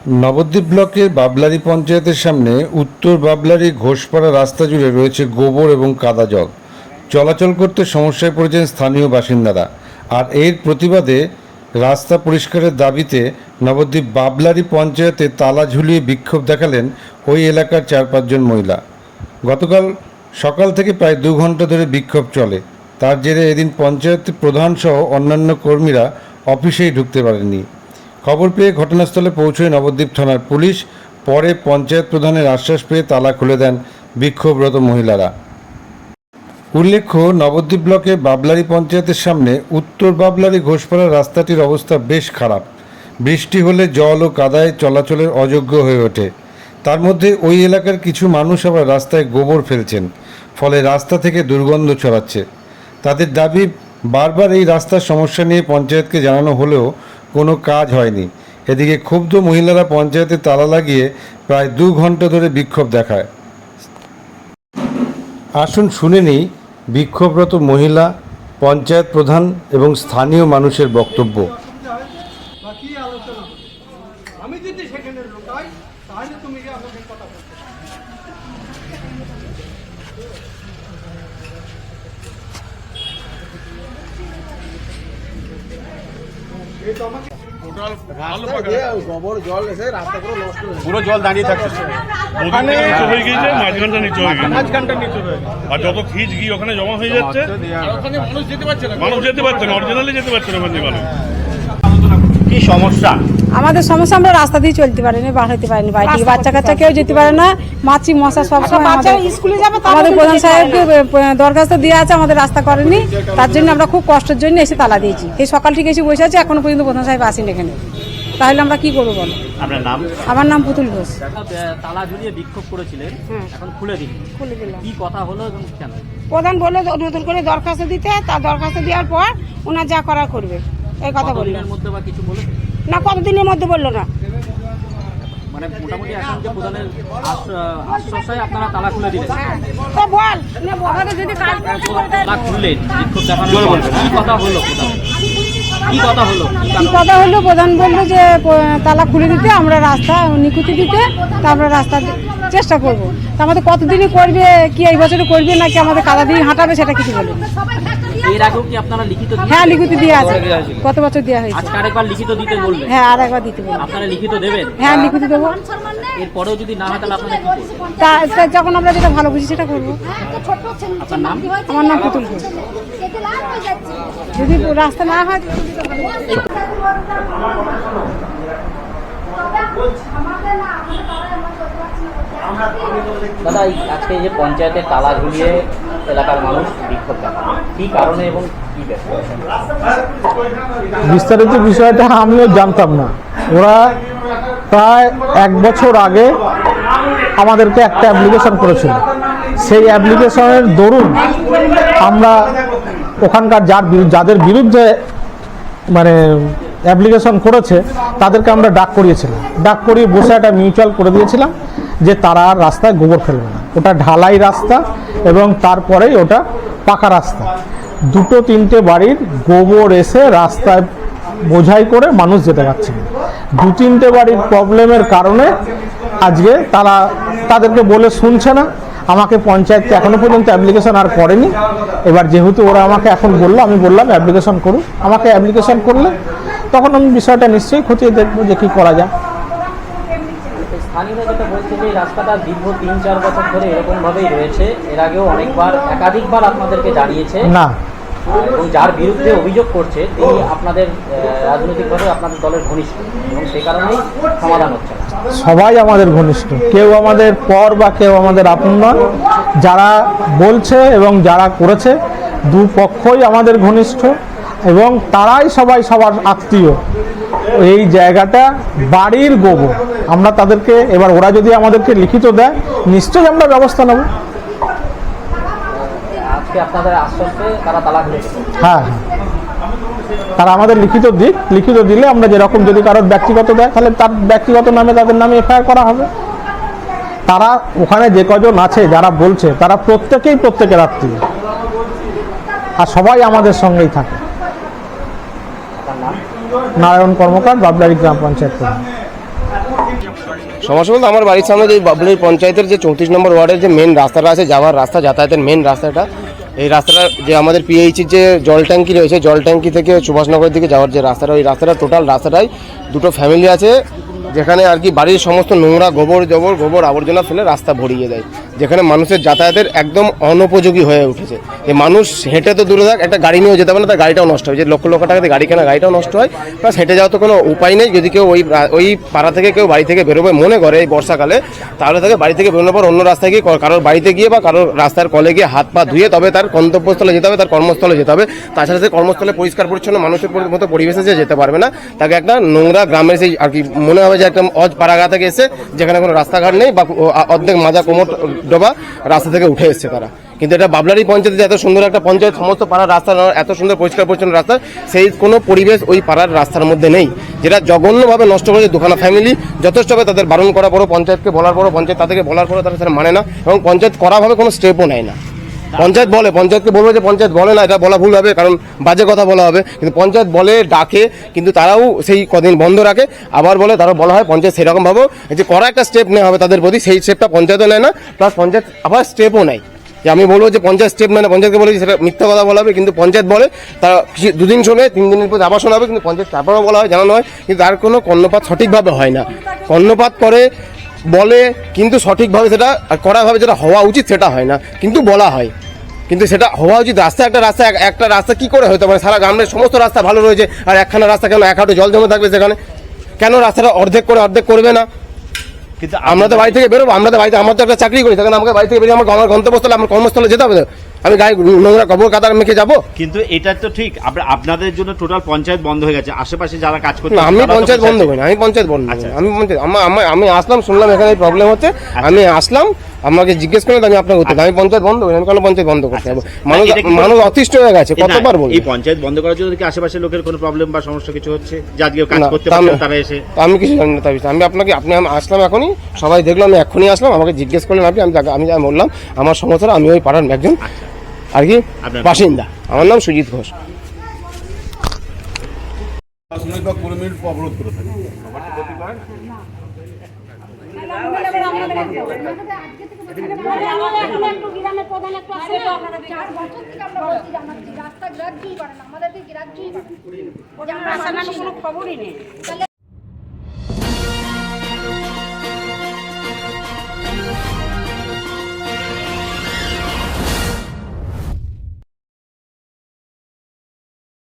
নবদ্বীপ ব্লকের বাবলারি পঞ্চায়েতের সামনে উত্তর বাবলারি ঘোষপাড়া রাস্তা জুড়ে রয়েছে গোবর এবং কাদা জল। চলাচল করতে সমস্যায় পড়েছেন স্থানীয় বাসিন্দারা। আর এর প্রতিবাদে রাস্তা পরিষ্কারের দাবিতে নবদ্বীপ বাবলারি পঞ্চায়েতে তালা ঝুলিয়ে বিক্ষোভ দেখালেন ওই এলাকার 4-5 জন মহিলা। গতকাল সকাল থেকে প্রায় 2 ঘন্টা ধরে বিক্ষোভ চলে। তার জেরে এদিন পঞ্চায়েত প্রধান সহ অন্যান্য কর্মীরা অফিসেই ঢুকতে পারেননি। খবর পেয়ে ঘটনাস্থলে পৌঁছয় নবদ্বীপ থানার পুলিশ। পরে পঞ্চায়েত প্রধানের আশ্বাস পেয়ে তালা খুলে দেন বিক্ষোভরত মহিলারা। উল্লেখ্য, নবদ্বীপ ব্লকে বাবলারি পঞ্চায়েতের সামনে উত্তর বাবলারি ঘোষপাড়া রাস্তাটির অবস্থা বেশ খারাপ। বৃষ্টি হলে জল ও কাদায় চলাচলের অযোগ্য হয়ে ওঠে। তার মধ্যে ওই এলাকার কিছু মানুষ আবার রাস্তায় গোবর ফেলছেন, ফলে রাস্তা থেকে দুর্গন্ধ ছড়াচ্ছে। তাদের দাবি, বারবার এই রাস্তার সমস্যা নিয়ে পঞ্চায়েতকে জানানো হলেও কোনো কাজ হয়নি। এদিকে ক্ষুব্ধ মহিলারা পঞ্চায়েতে তালা লাগিয়ে প্রায় 2 ঘন্টা ধরে বিক্ষোভ দেখায়। আসুন শুনে নিই বিক্ষোভরত মহিলা, পঞ্চায়েত প্রধান এবং স্থানীয় মানুষের বক্তব্য। আমি যদি সেখানে লোকাই তাহলে তুমি আমাকে কথা বলতে গোবর জল এসে রাস্তা পুরো জল দাঁড়িয়ে থাকছে। ওখানে নিচে হয়ে গিয়েছে, মাঝখানটা নিচে হয়ে গেছে, মাঝখানটা নিচে হয়ে আর যত খিচ গিয়ে ওখানে জমা হয়ে যাচ্ছে, ওখানে মানুষ যেতে পারছে না, অরিজিনালি যেতে পারছে না ওখান দিয়ে মানুষ। কি সমস্যা? আমাদের সমস্যা, আমরা রাস্তা দিয়ে চলতে পারিনি, বার হতে পারিনি, বাড়ি বাচ্চা কাচ্চা কেউ যেতে পারে না, মাছি মশা সব স্কুলে যাবে। আমাদের প্রধান সাহেবকে দরখাস্ত দেওয়া আছে, আমাদের রাস্তা করেনি, তার জন্য আমরা খুব কষ্টের জন্য এসে তালা দিয়েছি। এই সকাল থেকে এসে বসে আছি, এখনো পর্যন্ত প্রধান সাহেব আসেন এখানে। তাহলে আমরা কি করবো বলো? আপনার নাম? আমার নাম পুতুল ঘোষ। তালা ঝুলিয়ে বিক্ষোভ করেছিলেন, এখন খুলে দিন। খুলে দিলাম। কি কথা হলো এবং কেন? প্রধান বললো নতুন করে দরখাস্ত দিতে, তার দরখাস্ত দেওয়ার পর ওনার যা করার করবে, এই কথা বললেন। কতদিনের মধ্যে বা কিছু বলে না, কতদিনের মধ্যে বললো না, মানে মোটামুটি এখন যে প্রধানের আশ্বাসে আপনারা তালা খুলে দিলেন। তো বল আমাদের যদি তালা খুললেন, বিক্ষোভ দেখানোর পর কি কথা হলো? কি কথা হলো? কি কথা হলো? প্রধান বললো যে তালা খুলে দিতে, আমরা রাস্তা নিকুতি দিতে, তা আমরা রাস্তা চেষ্টা করবো। তা আমাদের কতদিনই করবে, কি এই বছরে করবে নাকি আমাদের কাদা দিয়ে হাঁটাবে, সেটা কিছু বলেনি। এর আগেও কি আপনারা লিখিত? হ্যাঁ, লিখিত দিয়ে আছে, গত বছর দেওয়া হয়েছে। আজকে আরেকবার লিখিত দিতে বলবেন? হ্যাঁ, আর একবার দিতে বলবেন। আপনারা লিখিত দেবেন? হ্যাঁ, লিখিত দেবো। এরপরেও যদি না হয় তাহলে আপনারা কি করবেন? তা যখন আমরা যেটা ভালো বুঝি সেটা করবো। আপনার নাম? আমার নাম পুতুল ঘোষ। যদি রাস্তা না হয় দাদা, আজকে এই যে পঞ্চায়েতের তালা ঝুলিয়ে এলাকার মানুষ বিক্ষোভ দেখায়, কি কারণে এবং কি ব্যাপার? বিস্তারিত বিষয়টা আমিও জানতাম না। ওরা প্রায় 1 বছর আগে আমাদেরকে একটা অ্যাপ্লিকেশন করেছিল। সেই অ্যাপ্লিকেশনের দরুন আমরা ওখানকার যাদের বিরুদ্ধে মানে অ্যাপ্লিকেশন করেছে তাদেরকে আমরা ডাক করিয়েছিলাম। ডাক করিয়ে বসে একটা মিউচুয়াল করে দিয়েছিলাম যে তারা আর রাস্তায় গোবর ফেলবে না। ওটা ঢালাই রাস্তা এবং তারপরেই ওটা পাকা রাস্তা। 2-3টে বাড়ির গোবর এসে রাস্তায় বোঝাই করে মানুষ যেতে পারছে না। 2-3টে বাড়ির প্রবলেমের কারণে আজকে তাদেরকে বলে শুনছে না। আমাকে পঞ্চায়েত এখনো পর্যন্ত অ্যাপ্লিকেশন আর করেনি। এবার যেহেতু ওরা আমাকে এখন বললো, আমি বললাম অ্যাপ্লিকেশন করুন। আমাকে অ্যাপ্লিকেশন করলে তখন আমি বিষয়টা নিশ্চয়ই খতিয়ে দেখবো যে কী করা যায়। স্থানীয়রা যেটা বলছে যে রাস্তাটা দীর্ঘ 3-4 বছর ধরে এরকমভাবেই রয়েছে। এর আগেও একাধিকবার আপনাদেরকে জানিয়েছে না, এবং যার বিরুদ্ধে অভিযোগ করছে তিনি আপনাদের রাজনৈতিকভাবে আপনাদের দলের ঘনিষ্ঠ, এবং সেই কারণেই সমাধান হচ্ছে না। সবাই আমাদের ঘনিষ্ঠ, কেউ আমাদের পর বা কেউ আমাদের আপন নয়। যারা বলছে এবং যারা করেছে, দুপক্ষই আমাদের ঘনিষ্ঠ এবং তারাই সবাই সবার আত্মীয়। এই জায়গাটা বাড়ির গোবর, আমরা তাদেরকে এবার ওরা যদি আমাদেরকে লিখিত দেয় নিশ্চয়ই আমরা ব্যবস্থা নেব। আজকে আপনাদের আশ্বাসে তারা তালা খুলেছে? হ্যাঁ, তারা আমাদের লিখিত দিক, লিখিত দিলে আমরা যেরকম, যদি কারোর ব্যক্তিগত দেয় তাহলে তার ব্যক্তিগত নামে তাদের নামে এফআইআর করা হবে। তারা ওখানে যে কজন আছে যারা বলছে তারা প্রত্যেকের আত্মীয়, আর সবাই আমাদের সঙ্গেই থাকে। নারায়ণ কর্মকার, বাবলারি গ্রাম পঞ্চায়েত। সমস্যা বলতে আমার বাড়ির সামনে যে বাবলির পঞ্চায়েতের যে 34 নম্বর ওয়ার্ডের যে মেন রাস্তাটা আছে, যাওয়ার রাস্তা, যাতায়াতের মেন রাস্তাটা, এই রাস্তাটা যে আমাদের পিএইচির যে জল ট্যাঙ্কি রয়েছে, জল ট্যাঙ্কি থেকে সুভাষনগরের দিকে যাওয়ার যে রাস্তাটা, ওই রাস্তাটা টোটাল রাস্তাটাই দুটো ফ্যামিলি আছে, যেখানে আর কি বাড়ির সমস্ত নোংরা গোবর আবর্জনা ফেলে রাস্তা ভরিয়ে দেয়, যেখানে মানুষের যাতায়াতের একদম অনুপযোগী হয়ে উঠেছে। যে মানুষ হেঁটে তো দূরে থাক, একটা গাড়ি নিয়েও যেতে পারে না, তার গাড়িটাও নষ্ট হয়, যে লক্ষ লক্ষ টাকা দিয়ে গাড়ি কেনা, গাড়িটাও নষ্ট হয়, প্লাস হেঁটে যাওয়ার তো কোনো উপায় নেই। যদি কেউ ওই পাড়া থেকে কেউ বাড়ি থেকে বেরোবে মনে করে এই বর্ষাকালে, তাহলে তাকে বাড়ি থেকে বেরোনোর পর অন্য রাস্তায় গিয়ে কারোর বাড়িতে গিয়ে বা কারোর রাস্তার কলে গিয়ে হাত পা ধুয়ে তবে তার গন্তব্যস্থলে যেতে হবে, তার কর্মস্থলে যেতে হবে। তাছাড়া সে কর্মস্থলে পরিষ্কার পরিচ্ছন্ন মানুষের মতো পরিবেশে সে যেতে পারবে না, তাকে একটা নোংরা গ্রামের সেই আর কি মনে হবে যে একটা পাড়াগা থেকে এসে, যেখানে কোনো রাস্তাঘাট নেই বা অর্ধেক মাজা কোমর ডোবা রাস্তা থেকে উঠে এসছে তারা। কিন্তু এটা বাবলারি পঞ্চায়েতে এত সুন্দর একটা পঞ্চায়েত, সমস্ত পাড়ার রাস্তা, এত সুন্দর পরিষ্কার পরিচ্ছন্ন রাস্তা, সেই কোনো পরিবেশ ওই পাড়ার রাস্তার মধ্যে নেই, যেটা জঘন্যভাবে নষ্ট করেছে দুখানা ফ্যামিলি। যথেষ্ট হবে তাদের বারণ করা পরও, পঞ্চায়েতকে বলার পরও, পঞ্চায়েত তাদেরকে বলার পরও তারা সেটা মানে না, এবং পঞ্চায়েত করাভাবে কোনো স্টেপও নেয় না। পঞ্চায়েতকে বলবে যে পঞ্চায়েত বলে না, এটা বলা ভুল হবে, কারণ বাজে কথা বলা হবে, কিন্তু পঞ্চায়েত বলে, ডাকে, কিন্তু তারাও সেই কদিন বন্ধ রাখে, আবার বলে, তারা বলা হয় পঞ্চায়েত সেরকম ভাবে যে করা একটা স্টেপ নেওয়া হবে তাদের প্রতি, সেই স্টেপটা পঞ্চায়েতও নেয় না, প্লাস পঞ্চায়েত আবার স্টেপও নেয়। যে আমি বলবো যে পঞ্চায়েত স্টেপ নেয় না, পঞ্চায়েতকে বলে সেটা মিথ্যা কথা বলা হবে, কিন্তু পঞ্চায়েত বলে, তারা দুদিন শোনে, 3 দিনের পর আবার শোনা হবে, কিন্তু পঞ্চায়েত তারপরেও বলা হয়, জানানো হয়, কিন্তু তার কোনো কর্ণপাত সঠিকভাবে হয় না। কর্ণপাত করে, বলে, কিন্তু সঠিকভাবে সেটা করাভাবে যেটা হওয়া উচিত সেটা হয় না, কিন্তু বলা হয়, কিন্তু সেটা হওয়া উচিত। একটা রাস্তা কি করে হতে পারে? সারা গ্রামের সমস্ত রাস্তা ভালো রয়েছে, আর একখানা রাস্তা কেন 1 হাঁটু জল জমে থাকবে সেখানে? কেন রাস্তাটা অর্ধেক করবে না? কিন্তু আমরা তো বাড়ি থেকে বেরোবো, আমার তো একটা চাকরি করি, সেখানে আমাকে বাড়ি থেকে বেরিয়ে আমার গন্তব্যস্থলে, আমার কর্মস্থলে যেতে হবে, আমি গায়ে নোংরা কবর কাদার মেখে যাবো? কিন্তু এটা তো ঠিক, আপনাদের জন্য টোটাল পঞ্চায়েত বন্ধ হয়ে গেছে, আশেপাশে যারা কাজ করছে। আমি পঞ্চায়েত বন্ধ করি না, আমি আসলাম, শুনলাম এখানে প্রবলেম হচ্ছে, আমি আসলাম, আমাকে জিজ্ঞেস করে আমি আপনাকে উত্তর, আমি পঞ্চায়েত বন্ধ করি, আমি কেন পঞ্চায়েত বন্ধ করতে যাবো? মানুষ অতিষ্ঠ হয়ে গেছে, কতবার বলবো? এই পঞ্চায়েত বন্ধ করার জন্য কি আশেপাশের লোকের কোনো প্রবলেম বা সমস্যা কিছু হচ্ছে, যে আজকে কাজ করতে পারছে তারা এসে? আমি কিছু জানি না তার বিষয়ে। আপনি আসলাম এখনই, সবাই দেখলাম, আমি এখনই আসলাম, আমাকে জিজ্ঞেস করলেন আমি যা বললাম আমার সমস্যাটা, আমি ওই পাড়ার একজন আর কি বাসিন্দা, আমার নাম সুজিত ঘোষ। অবরোধ করে থাকে। রাস্তা গ্রাহ্যই করে না, আমাদেরকে গ্রাহ্যই করে না, খবরই নেই।